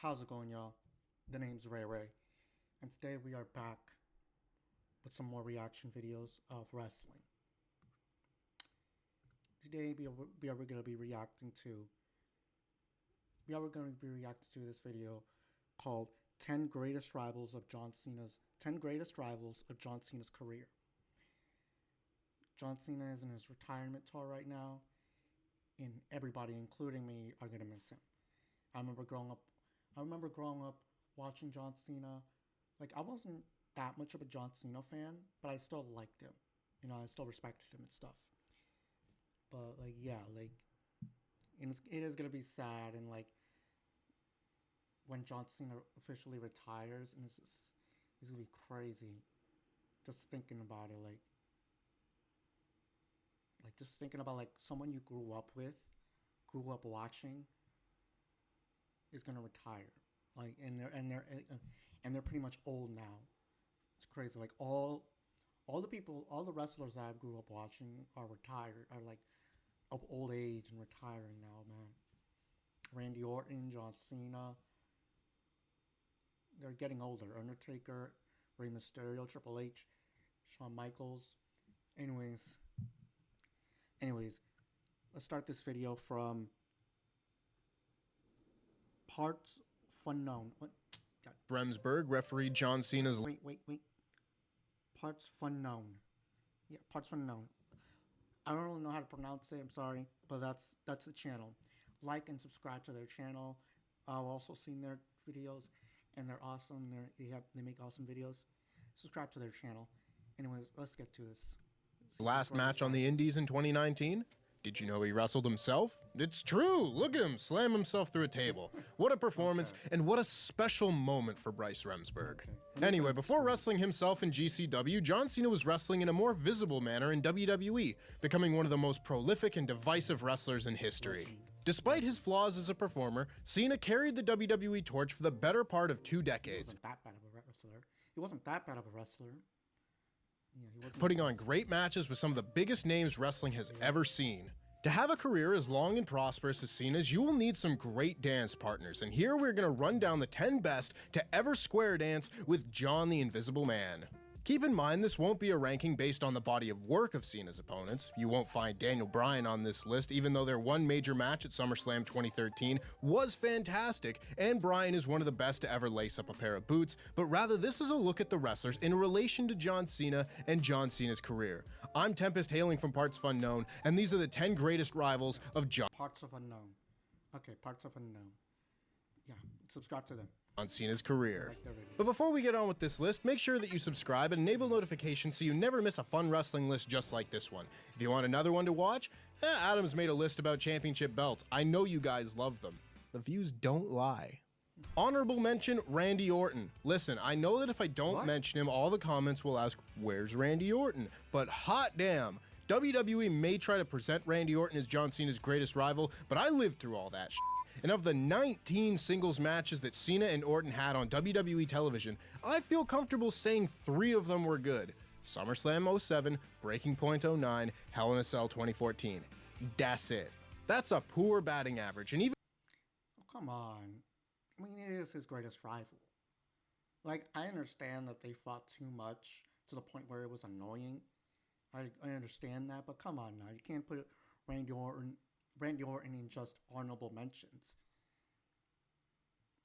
How's it going, y'all? The name's Ray Ray, and today we are back with some more reaction videos of wrestling. Today we are going to be reacting to this video called 10 Greatest Rivals of John Cena's career. John Cena is in his retirement tour right now, and everybody, including me, are gonna miss him. I remember growing up watching John Cena. Like, I wasn't that much of a John Cena fan, but I still liked him. You know, I still respected him and stuff. But like, yeah, like, it is gonna be sad, and like, when John Cena officially retires, and it's gonna be crazy. Just thinking about it, like just thinking about like someone you grew up watching is gonna retire, like, and they're pretty much old now. It's crazy. Like all the wrestlers that I grew up watching are retired, are like of old age and retiring now, man. Randy Orton, John Cena. They're getting older. Undertaker, Rey Mysterio, Triple H, Shawn Michaels. Anyways, let's start this video from partsfunkown. What? Remsburg, referee John Cena's... Wait. Partsfunkown. Yeah, partsfunkown. I don't really know how to pronounce it. I'm sorry, but that's the channel. Like and subscribe to their channel. I've also seen their videos, and they're awesome. They make awesome videos. Subscribe to their channel. Anyways, let's get to this. Last match on the Indies in 2019? Did you know he wrestled himself? It's true! Look at him slam himself through a table. What a performance, and what a special moment for Bryce Remsburg. Anyway, before wrestling himself in GCW, John Cena was wrestling in a more visible manner in WWE, becoming one of the most prolific and divisive wrestlers in history. Despite his flaws as a performer, Cena carried the WWE torch for the better part of 2 decades. He wasn't that bad of a wrestler. Yeah, putting on great matches with some of the biggest names wrestling has ever seen. To have a career as long and prosperous as Cena's, you will need some great dance partners, and here we're going to run down the 10 best to ever square dance with John the Invisible Man. Keep in mind, this won't be a ranking based on the body of work of Cena's opponents. You won't find Daniel Bryan on this list, even though their one major match at SummerSlam 2013 was fantastic, and Bryan is one of the best to ever lace up a pair of boots, but rather this is a look at the wrestlers in relation to John Cena and John Cena's career. I'm Tempest, hailing from partsfunkown, and these are the 10 greatest rivals of John. Parts of Unknown. Okay, Parts of Unknown. Yeah, subscribe to them. On Cena's career. But before we get on with this list, make sure that you subscribe and enable notifications so you never miss a fun wrestling list just like this one. If you want another one to watch, Adam's made a list about championship belts. I know you guys love them. The views don't lie. Honorable mention, Randy Orton. Listen, I know that if I don't mention him, all the comments will ask, where's Randy Orton? But hot damn, WWE may try to present Randy Orton as John Cena's greatest rival, but I lived through all that shit. And of the 19 singles matches that Cena and Orton had on WWE television, I feel comfortable saying 3 of them were good. SummerSlam 07, Breaking Point 09, Hell in a Cell 2014. That's it. That's a poor batting average, and even... Oh, come on. I mean, it is his greatest rival. Like, I understand that they fought too much to the point where it was annoying. I understand that, but come on now. You can't put Randy Orton in just honorable mentions.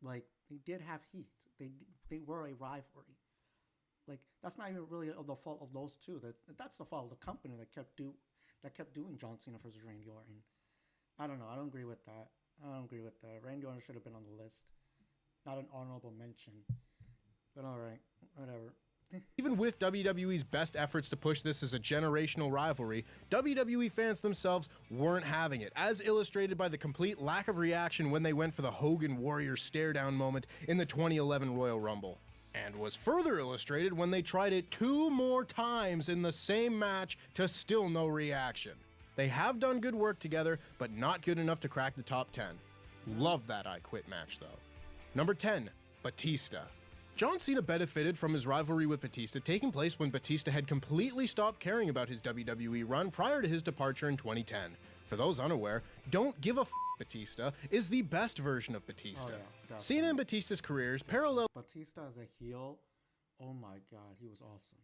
Like, they did have heat. They were a rivalry. Like, that's not even really the fault of those two. That's the fault of the company that kept doing John Cena versus Randy Orton. I don't know. I don't agree with that. Randy Orton should have been on the list, not an honorable mention. But all right, whatever. Even with WWE's best efforts to push this as a generational rivalry, WWE fans themselves weren't having it, as illustrated by the complete lack of reaction when they went for the Hogan Warrior stare-down moment in the 2011 Royal Rumble. And was further illustrated when they tried it 2 more times in the same match to still no reaction. They have done good work together, but not good enough to crack the top 10. Love that I Quit match though. Number 10, Batista. John Cena benefited from his rivalry with Batista taking place when Batista had completely stopped caring about his WWE run prior to his departure in 2010. For those unaware, don't give a f Batista is the best version of Batista. Oh, yeah, Cena and Batista's careers parallel Batista as a heel. Oh my God, he was awesome.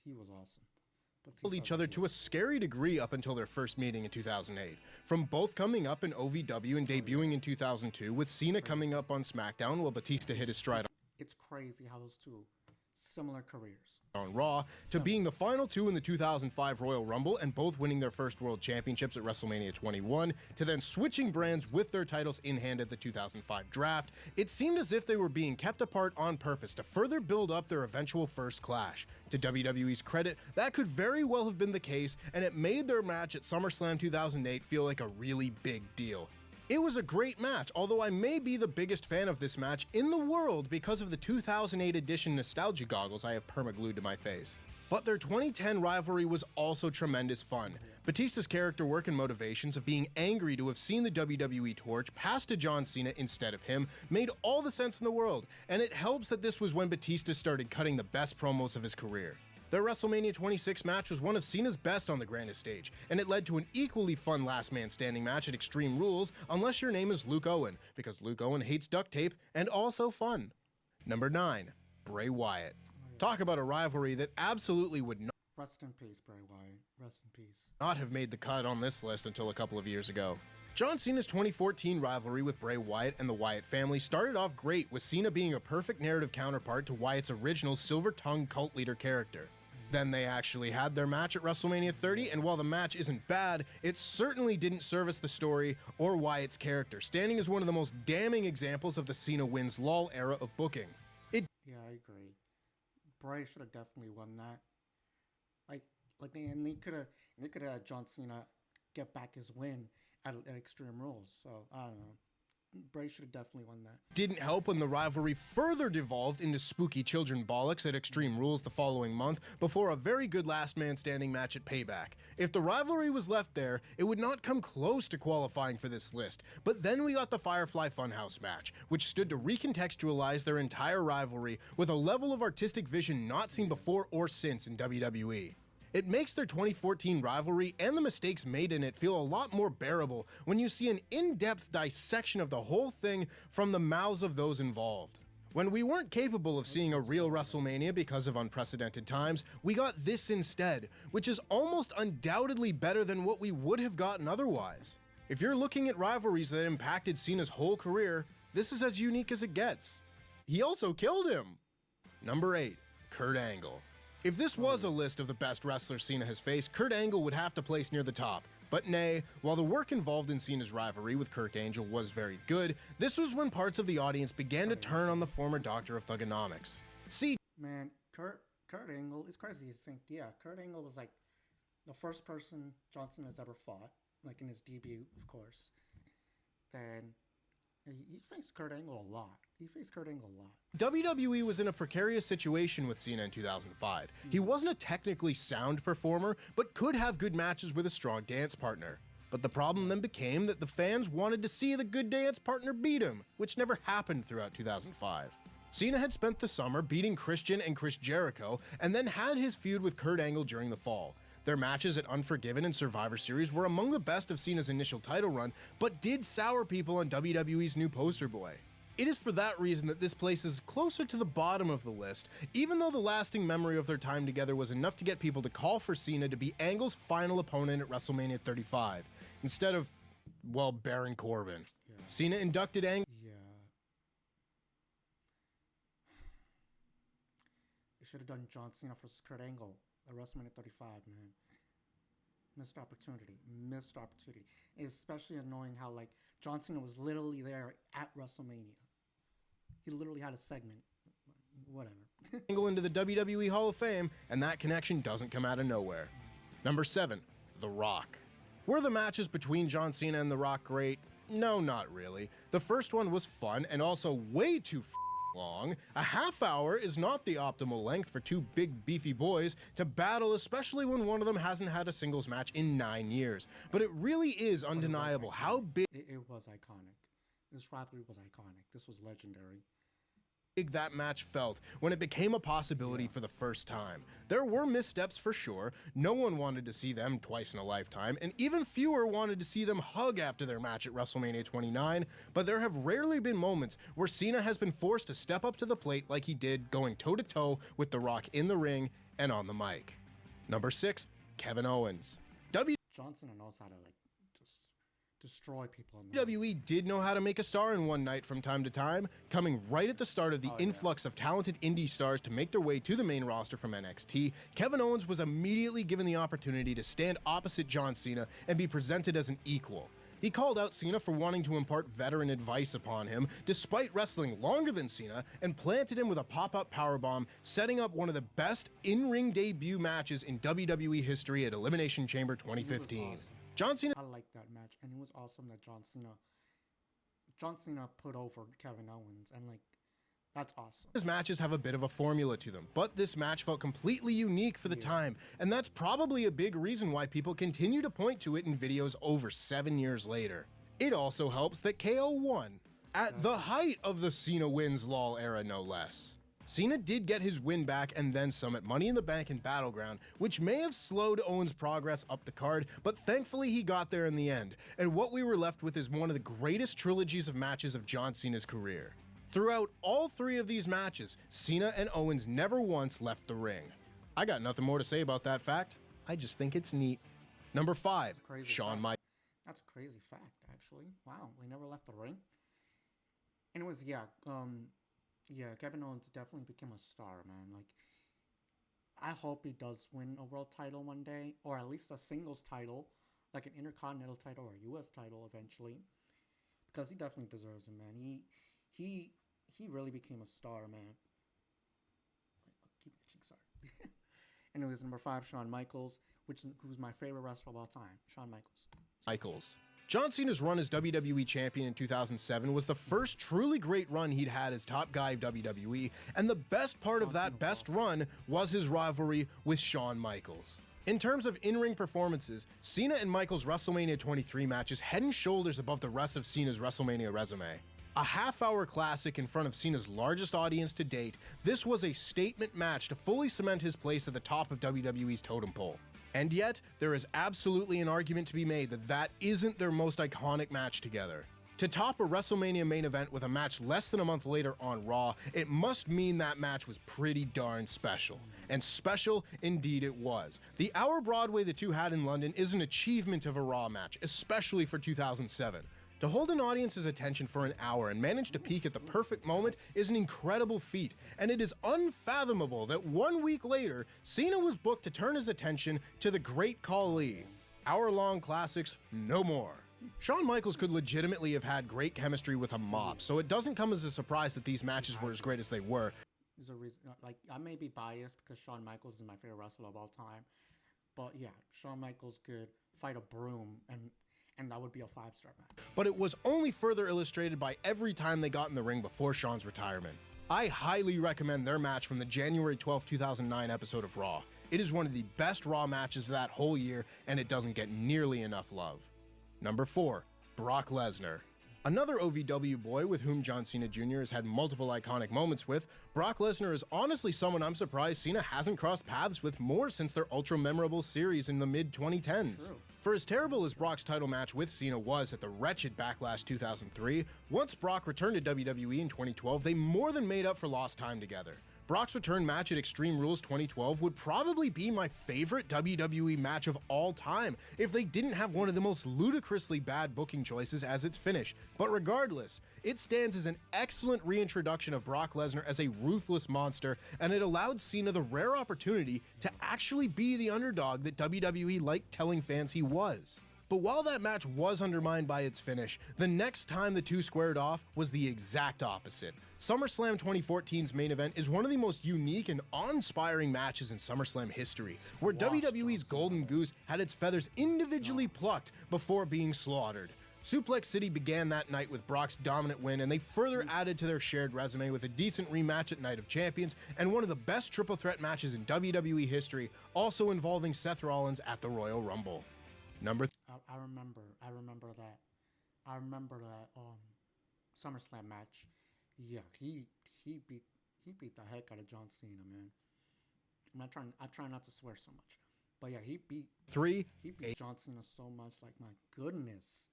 He was awesome. each other to a scary degree up until their first meeting in 2008. From both coming up in OVW and debuting in 2002, with Cena coming up on SmackDown while Batista hit his stride It's crazy how those two similar careers on Raw, to being the final two in the 2005 Royal Rumble and both winning their first World Championships at WrestleMania 21, to then switching brands with their titles in hand at the 2005 draft. It seemed as if they were being kept apart on purpose to further build up their eventual first clash. To WWE's credit, that could very well have been the case, and it made their match at SummerSlam 2008 feel like a really big deal. It was a great match, although I may be the biggest fan of this match in the world because of the 2008 edition nostalgia goggles I have perma-glued to my face. But their 2010 rivalry was also tremendous fun. Batista's character work and motivations of being angry to have seen the WWE torch passed to John Cena instead of him made all the sense in the world, and it helps that this was when Batista started cutting the best promos of his career. Their WrestleMania 26 match was one of Cena's best on the grandest stage, and it led to an equally fun last man standing match at Extreme Rules, unless your name is Luke Owen, because Luke Owen hates duct tape, and also fun. Number 9, Bray Wyatt. Talk about a rivalry that absolutely would not Rest in peace, Bray Wyatt. Rest in peace. Not have made the cut on this list until a couple of years ago. John Cena's 2014 rivalry with Bray Wyatt and the Wyatt family started off great, with Cena being a perfect narrative counterpart to Wyatt's original silver-tongued cult leader character. Then they actually had their match at WrestleMania 30, and while the match isn't bad, it certainly didn't service the story or Wyatt's character, standing as one of the most damning examples of the Cena wins LOL era of booking. Yeah, I agree. Bray should have definitely won that. They could have had John Cena get back his win at Extreme Rules. So I don't know. Bray should have definitely won that. Didn't help when the rivalry further devolved into spooky children bollocks at Extreme Rules the following month before a very good last man standing match at Payback. If the rivalry was left there, it would not come close to qualifying for this list, but then we got the Firefly Funhouse match, which stood to recontextualize their entire rivalry with a level of artistic vision not seen before or since in WWE. It makes their 2014 rivalry and the mistakes made in it feel a lot more bearable when you see an in-depth dissection of the whole thing from the mouths of those involved. When we weren't capable of seeing a real WrestleMania because of unprecedented times, we got this instead, which is almost undoubtedly better than what we would have gotten otherwise. If you're looking at rivalries that impacted Cena's whole career, this is as unique as it gets. He also killed him! Number 8, Kurt Angle. If this was a list of the best wrestlers Cena has faced, Kurt Angle would have to place near the top. But nay, while the work involved in Cena's rivalry with Kurt Angle was very good, this was when parts of the audience began to turn on the former doctor of thugonomics. See, man, Kurt Angle, it's crazy to think, yeah, Kurt Angle was like the first person Johnson has ever fought, like in his debut, of course. Then he faced Kurt Angle a lot. WWE was in a precarious situation with Cena in 2005. He wasn't a technically sound performer, but could have good matches with a strong dance partner. But the problem then became that the fans wanted to see the good dance partner beat him, which never happened throughout 2005. Cena had spent the summer beating Christian and Chris Jericho, and then had his feud with Kurt Angle during the fall. Their matches at Unforgiven and Survivor Series were among the best of Cena's initial title run, but did sour people on WWE's new poster boy. It is for that reason that this places closer to the bottom of the list, even though the lasting memory of their time together was enough to get people to call for Cena to be Angle's final opponent at WrestleMania 35, instead of, well, Baron Corbin. Yeah. Cena inducted Angle. Yeah. They should have done John Cena versus Kurt Angle at WrestleMania 35, man. Missed opportunity. Especially annoying how, like, John Cena was literally there at WrestleMania. He literally had a segment. Whatever. Angle into the WWE Hall of Fame, and that connection doesn't come out of nowhere. Number 7, The Rock. Were the matches between John Cena and The Rock great? No, not really. The first one was fun and also way too long. A half hour is not the optimal length for two big beefy boys to battle, especially when one of them hasn't had a singles match in 9 years. But it really is undeniable how big it was iconic. This rivalry was iconic. This was legendary. big that match felt when it became a possibility for the first time. There were missteps for sure, no one wanted to see them twice in a lifetime, and even fewer wanted to see them hug after their match at WrestleMania 29, but there have rarely been moments where Cena has been forced to step up to the plate like he did going toe-to-toe with The Rock in the ring and on the mic. Number 6, Kevin Owens. John Cena knows how to just destroy people in the WWE did know how to make a star in one night from time to time, coming right at the start of the influx of talented indie stars to make their way to the main roster from NXT. Kevin Owens was immediately given the opportunity to stand opposite John Cena and be presented as an equal. He called out Cena for wanting to impart veteran advice upon him, despite wrestling longer than Cena, and planted him with a pop-up powerbomb, setting up one of the best in-ring debut matches in WWE history at Elimination Chamber 2015. John Cena... I like that match, and it was awesome that John Cena put over Kevin Owens, and that's awesome. His matches have a bit of a formula to them, but this match felt completely unique for the time, and that's probably a big reason why people continue to point to it in videos over 7 years later. It also helps that KO won, at the height of the Cena wins LOL era no less. Cena did get his win back and then some at Money in the Bank and Battleground, which may have slowed Owens' progress up the card, but thankfully he got there in the end, and what we were left with is one of the greatest trilogies of matches of John Cena's career. Throughout all 3 of these matches, Cena and Owens never once left the ring. I got nothing more to say about that fact. I just think it's neat. Number 5, Shawn Michaels. That's a crazy fact, actually. Wow, we never left the ring. Anyways, Kevin Owens definitely became a star, man. I hope he does win a world title one day, or at least a singles title, like an Intercontinental title or a U.S. title eventually, because he definitely deserves it, man. He really became a star, man. Keep itching, sorry. Anyways, number 5, Shawn Michaels, who's my favorite wrestler of all time, Shawn Michaels. John Cena's run as WWE Champion in 2007 was the first truly great run he'd had as top guy of WWE, and the best part of that best run was his rivalry with Shawn Michaels. In terms of in-ring performances, Cena and Michaels' WrestleMania 23 match is head and shoulders above the rest of Cena's WrestleMania resume. A half-hour classic in front of Cena's largest audience to date, this was a statement match to fully cement his place at the top of WWE's totem pole. And yet, there is absolutely an argument to be made that that isn't their most iconic match together. To top a WrestleMania main event with a match less than a month later on Raw, it must mean that match was pretty darn special. And special indeed it was. The hour Broadway the two had in London is an achievement of a Raw match, especially for 2007. To hold an audience's attention for an hour and manage to peak at the perfect moment is an incredible feat, and it is unfathomable that 1 week later, Cena was booked to turn his attention to the Great Khali. Hour-long classics, no more. Shawn Michaels could legitimately have had great chemistry with a mop, so it doesn't come as a surprise that these matches were as great as they were. There's a reason, I may be biased because Shawn Michaels is my favorite wrestler of all time, but yeah, Shawn Michaels could fight a broom and that would be a 5-star match. But it was only further illustrated by every time they got in the ring before Shawn's retirement. I highly recommend their match from the January 12, 2009 episode of Raw. It is one of the best Raw matches of that whole year, and it doesn't get nearly enough love. Number 4, Brock Lesnar. Another OVW boy with whom John Cena Jr. has had multiple iconic moments with, Brock Lesnar is honestly someone I'm surprised Cena hasn't crossed paths with more since their ultra-memorable series in the mid-2010s. For as terrible as Brock's title match with Cena was at the wretched Backlash 2003, once Brock returned to WWE in 2012, they more than made up for lost time together. Brock's return match at Extreme Rules 2012 would probably be my favorite WWE match of all time if they didn't have one of the most ludicrously bad booking choices as its finish. But regardless, it stands as an excellent reintroduction of Brock Lesnar as a ruthless monster, and it allowed Cena the rare opportunity to actually be the underdog that WWE liked telling fans he was. But while that match was undermined by its finish, the next time the two squared off was the exact opposite. SummerSlam 2014's main event is one of the most unique and awe-inspiring matches in SummerSlam history, where WWE's Golden Goose had its feathers individually plucked before being slaughtered. Suplex City began that night with Brock's dominant win, and they further added to their shared resume with a decent rematch at Night of Champions and one of the best triple threat matches in WWE history, also involving Seth Rollins at the Royal Rumble. Number I remember that SummerSlam match. Yeah, he he beat the heck out of John Cena, man. I try not to swear so much, but yeah, he beat John Cena so much. Like, my goodness,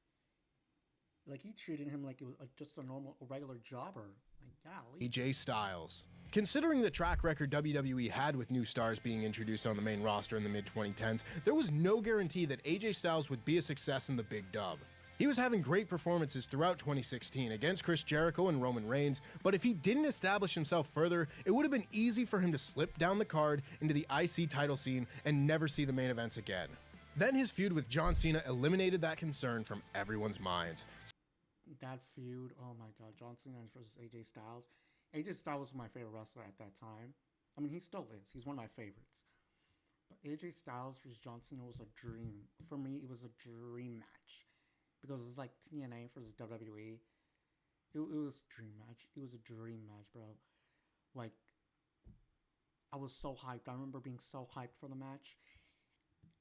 like, he treated him like it was just a regular jobber. Like, golly. AJ Styles. Considering the track record WWE had with new stars being introduced on the main roster in the mid-2010s, there was no guarantee that AJ Styles would be a success in the big dub. He was having great performances throughout 2016 against Chris Jericho and Roman Reigns, but if he didn't establish himself further, it would have been easy for him to slip down the card into the IC title scene and never see the main events again. Then his feud with John Cena eliminated that concern from everyone's minds. That feud, oh my god, John Cena versus AJ Styles. AJ Styles was my favorite wrestler at that time. I mean, he still is. He's one of my favorites. But AJ Styles versus John Cena was a dream. For me, it was a dream match. Because it was like TNA versus WWE. It was a dream match. It was a dream match, bro. Like, I was so hyped. I remember being so hyped for the match.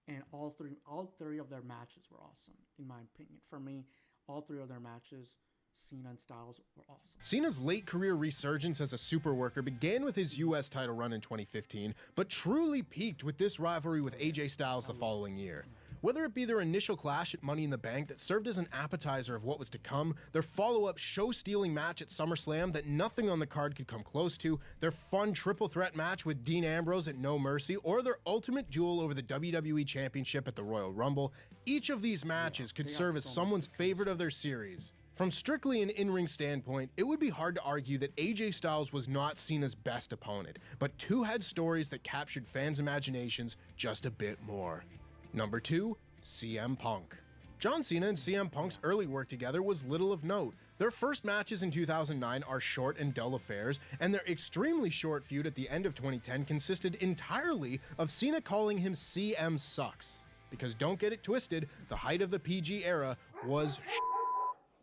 And all three of their matches were awesome, in my opinion. For me, all three of their matches, Cena and Styles, were awesome. Cena's late career resurgence as a super worker began with his US title run in 2015, but truly peaked with this rivalry with AJ Styles the following year. Whether it be their initial clash at Money in the Bank that served as an appetizer of what was to come, their follow-up show-stealing match at SummerSlam that nothing on the card could come close to, their fun triple threat match with Dean Ambrose at No Mercy, or their ultimate duel over the WWE Championship at the Royal Rumble, each of these matches could serve as someone's favorite of their series. From strictly an in-ring standpoint, it would be hard to argue that AJ Styles was not Cena's best opponent, but two had stories that captured fans' imaginations just a bit more. Number 2, CM Punk. John Cena and CM Punk's early work together was little of note. Their first matches in 2009 are short and dull affairs, and their extremely short feud at the end of 2010 consisted entirely of Cena calling him CM Sucks. Because don't get it twisted, the height of the PG era was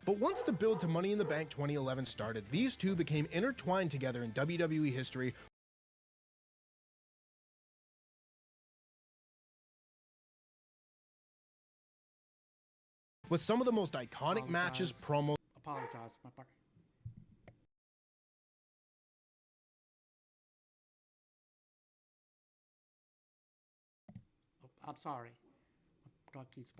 But once the build to Money in the Bank 2011 started, these two became intertwined together in WWE history with some of the most iconic matches, promos. Apologize, my part. I'm sorry.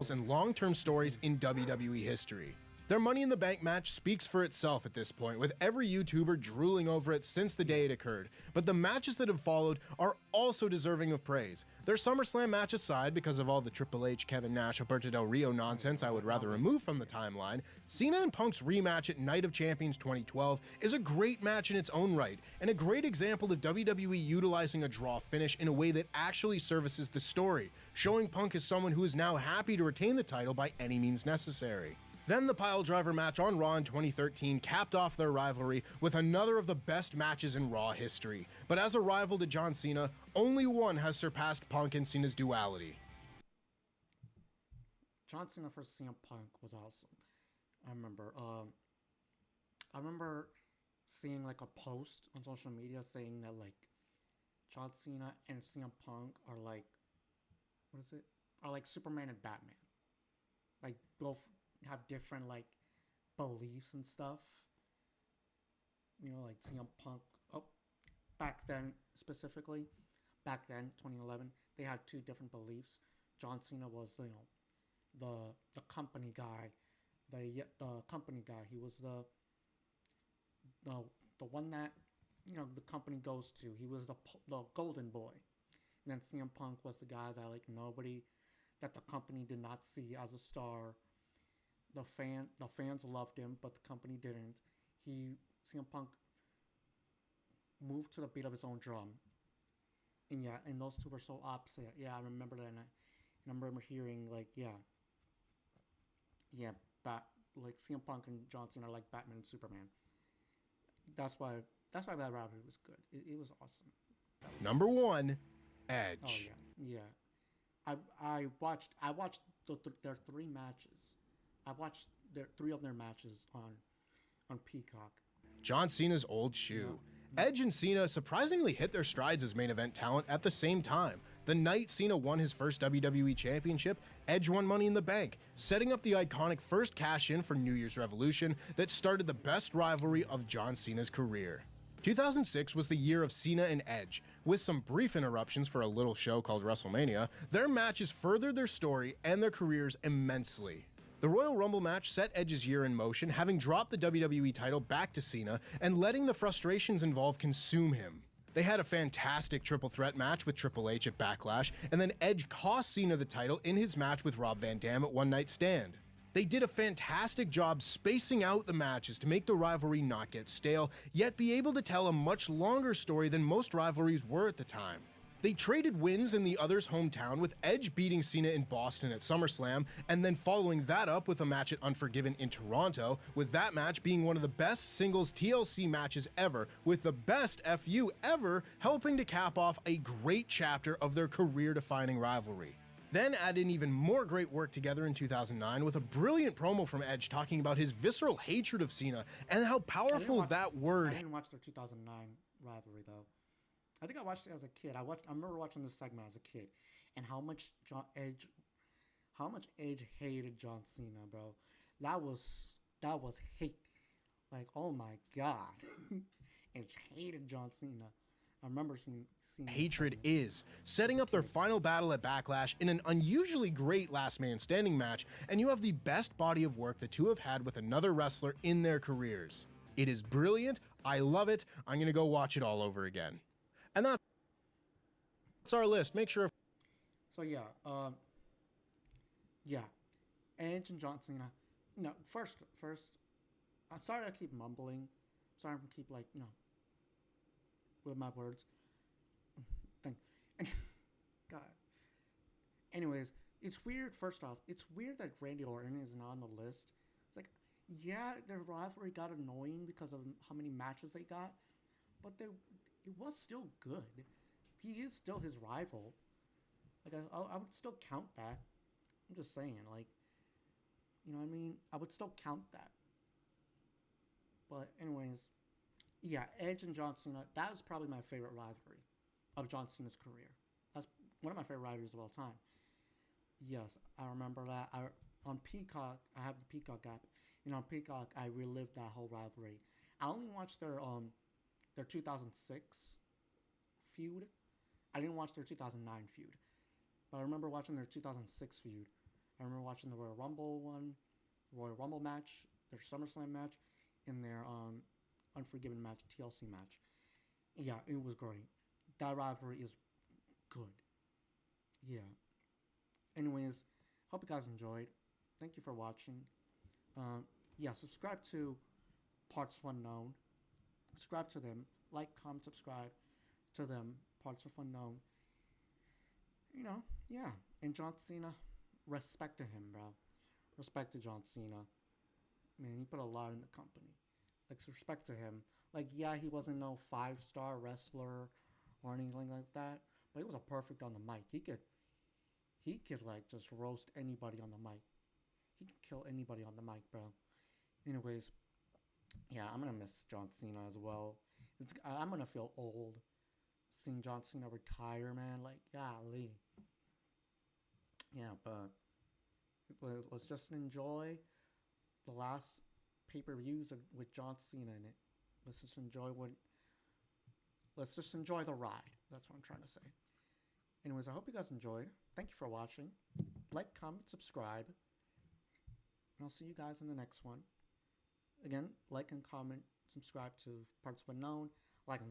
And long-term stories in WWE history. Their Money in the Bank match speaks for itself at this point, with every YouTuber drooling over it since the day it occurred, but the matches that have followed are also deserving of praise. Their SummerSlam match aside, because of all the Triple H, Kevin Nash, Alberto Del Rio nonsense I would rather remove from the timeline, Cena and Punk's rematch at Night of Champions 2012 is a great match in its own right, and a great example of WWE utilizing a draw finish in a way that actually services the story, showing Punk as someone who is now happy to retain the title by any means necessary. Then the piledriver match on Raw in 2013 capped off their rivalry with another of the best matches in Raw history. But as a rival to John Cena, only one has surpassed Punk and Cena's duality. John Cena versus CM Punk was awesome. I remember seeing like a post on social media saying that like John Cena and CM Punk are like, are like Superman and Batman. Like, both have different like beliefs and stuff. You know, like CM Punk. Back then, 2011, they had two different beliefs. John Cena was, the company guy, the company guy. He was the one that the company goes to. He was the golden boy. And then CM Punk was the guy that that the company did not see as a star. The fans loved him, but the company didn't. CM Punk moved to the beat of his own drum. And those two were so opposite. Yeah, I remember that, and I remember hearing like, like CM Punk and John Cena are like Batman and Superman. That's why that rivalry was good. It was awesome. Number 1, Edge. Oh yeah. I watched their 3 matches. I watched 3 of their matches on Peacock. John Cena's old shoe. Edge and Cena surprisingly hit their strides as main event talent at the same time. The night Cena won his first WWE Championship, Edge won Money in the Bank, setting up the iconic first cash-in for New Year's Revolution that started the best rivalry of John Cena's career. 2006 was the year of Cena and Edge. With some brief interruptions for a little show called WrestleMania, their matches furthered their story and their careers immensely. The Royal Rumble match set Edge's year in motion, having dropped the WWE title back to Cena and letting the frustrations involved consume him. They had a fantastic triple threat match with Triple H at Backlash, and then Edge cost Cena the title in his match with Rob Van Dam at One Night Stand. They did a fantastic job spacing out the matches to make the rivalry not get stale, yet be able to tell a much longer story than most rivalries were at the time. They traded wins in the other's hometown, with Edge beating Cena in Boston at SummerSlam, and then following that up with a match at Unforgiven in Toronto, with that match being one of the best singles TLC matches ever, with the best FU ever, helping to cap off a great chapter of their career-defining rivalry. Then add in even more great work together in 2009 with a brilliant promo from Edge talking about his visceral hatred of Cena and how powerful that word. I didn't watch their 2009 rivalry though. I think I watched it as a kid. I remember watching this segment as a kid, and how much Edge hated John Cena, bro. That was hate. Like, oh my god, Edge hated John Cena. I remember seeing hatred is setting up their final battle at Backlash in an unusually great last man standing match, and you have the best body of work the two have had with another wrestler in their careers. It is brilliant. I love it. I'm gonna go watch it all over again. And that's our list. Make sure. So yeah, Edge and John Cena. No, first. I'm sorry I keep mumbling. Sorry I keep with my words. God. Anyways, it's weird. First off, it's weird that Randy Orton isn't on the list. It's like, yeah, their rivalry got annoying because of how many matches they got, but it was still good. He is still his rival. Like, I would still count that. I'm just saying, like, you know what I mean? I would still count that. But anyways, yeah, Edge and John Cena, that was probably my favorite rivalry of John Cena's career. That's one of my favorite rivalries of all time. Yes, I remember that. On Peacock, I have the Peacock app. And on Peacock, I relived that whole rivalry. I only watched their 2006 feud. I didn't watch their 2009 feud. But I remember watching their 2006 feud. I remember watching the Royal Rumble one, Royal Rumble match, their SummerSlam match, and their Unforgiven match, TLC match. Yeah, it was great. That rivalry is good. Yeah. Anyways, hope you guys enjoyed. Thank you for watching. Yeah, subscribe to Parts Unknown. Subscribe to them. Like, comment, subscribe to them. Parts of Unknown. You know, yeah. And John Cena, respect to him, bro. Respect to John Cena. Man, he put a lot in the company. Like, respect to him. Like, yeah, he wasn't no 5-star wrestler or anything like that, but he was a perfect on the mic. He could like just roast anybody on the mic. He could kill anybody on the mic, bro. Anyways, yeah, I'm gonna miss John Cena as well. I'm gonna feel old seeing John Cena retire, man. Like, golly. Yeah, but let's just enjoy the last pay-per-views with John Cena in it. Let's just enjoy the ride. That's what I'm trying to say. Anyways, I hope you guys enjoyed. Thank you for watching. Like, comment, subscribe. And I'll see you guys in the next one. Again, like and comment, subscribe to Parts Unknown. Like,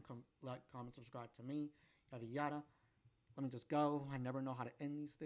comment, subscribe to me. Yada, yada. Let me just go. I never know how to end these things.